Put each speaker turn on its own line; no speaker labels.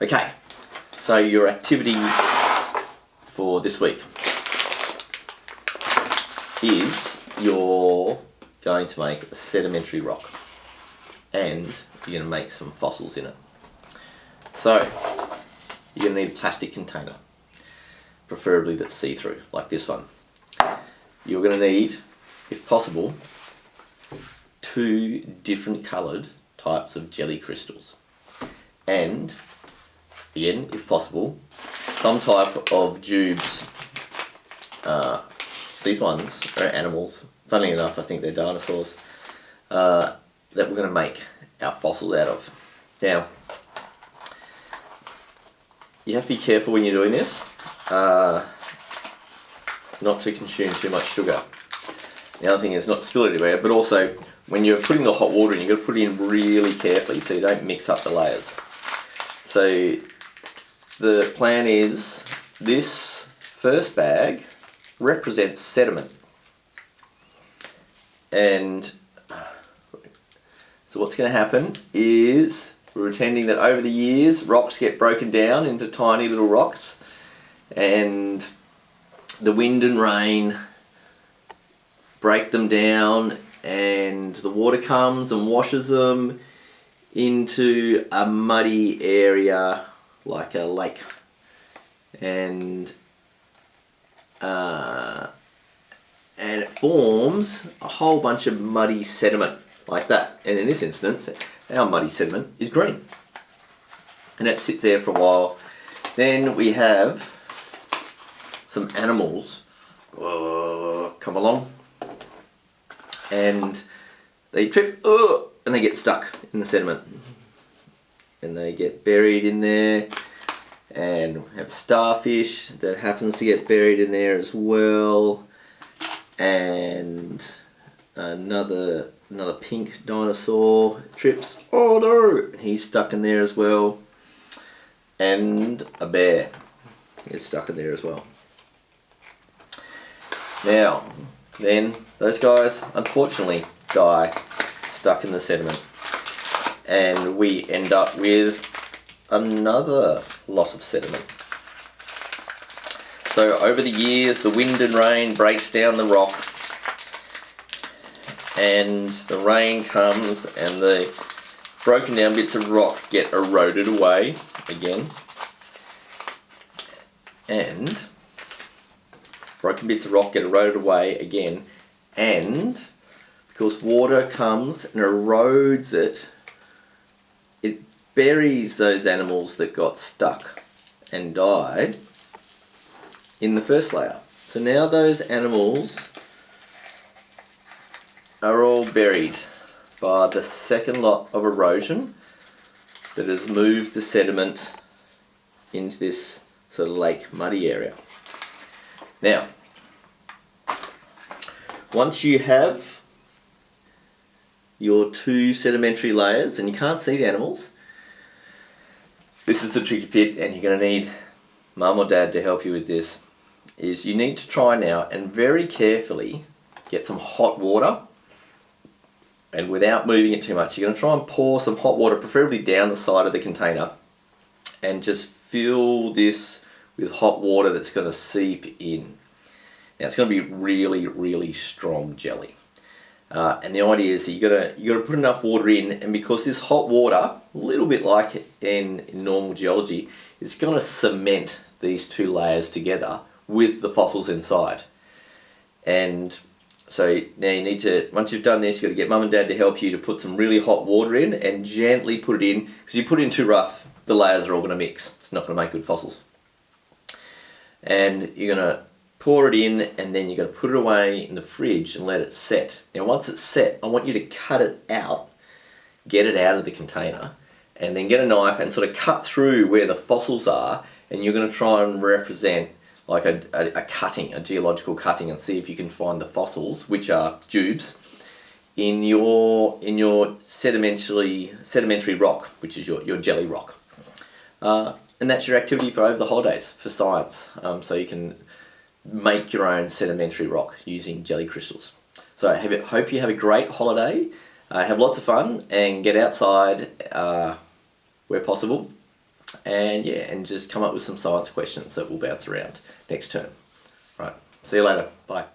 Okay, so your activity for this week is you're going to make a sedimentary rock and you're going to make some fossils in it. So you're going to need a plastic container, preferably that's see-through, like this one. You're going to need, if possible, 2 different coloured types of jelly crystals. And, again, if possible, some type of tubes. These ones are animals. Funnily enough, I think they're dinosaurs. That we're going to make our fossils out of. Now, you have to be careful when you're doing this, not to consume too much sugar. The other thing is not to spill it everywhere, but also when you're putting the hot water in, you've got to put it in really carefully so you don't mix up the layers. So the plan is this first bag represents sediment. And so what's going to happen is we're pretending that over the years rocks get broken down into tiny little rocks, and the wind and rain break them down, and the water comes and washes them into a muddy area like a lake, and it forms a whole bunch of muddy sediment like that. And in this instance, our muddy sediment is green, and that sits there for a while. Then we have some animals come along, and they trip and they get stuck in the sediment, and they get buried in there. And we have starfish that happens to get buried in there as well, and another pink dinosaur trips. Oh no! He's stuck in there as well, and a bear is stuck in there as well. Now, then those guys unfortunately die stuck in the sediment, and we end up with another lot of sediment. So over the years, the wind and rain breaks down the rock, and the rain comes and the broken down bits of rock get eroded away again, and broken bits of rock get eroded away again, and because water comes and erodes it, it buries those animals that got stuck and died in the first layer. So now those animals are all buried by the second lot of erosion that has moved the sediment into this sort of lake muddy area. Now, once you have your 2 sedimentary layers and you can't see the animals, this is the tricky bit, and you're going to need mum or dad to help you with this. Is you need to try now and very carefully get some hot water, and without moving it too much, you're going to try and pour some hot water, preferably down the side of the container, and just fill this with hot water that's going to seep in. Now it's going to be really, really strong jelly. And the idea is that you got to put enough water in, and because this hot water, a little bit like in normal geology, is going to cement these 2 layers together with the fossils inside. And so now you need to, once you've done this, you've got to get mum and dad to help you to put some really hot water in and gently put it in, because you put it in too rough, the layers are all going to mix. It's not going to make good fossils. And you're going to pour it in, and then you're going to put it away in the fridge and let it set. Now once it's set, I want you to cut it out, get it out of the container, and then get a knife and sort of cut through where the fossils are, and you're going to try and represent like a cutting, a geological cutting, and see if you can find the fossils, which are tubes, in your sedimentary rock, which is your jelly rock. And that's your activity for over the holidays for science. So you can make your own sedimentary rock using jelly crystals. So I hope you have a great holiday, have lots of fun, and get outside where possible, and yeah, and just come up with some science questions that will bounce around next term. Right, see you later, bye.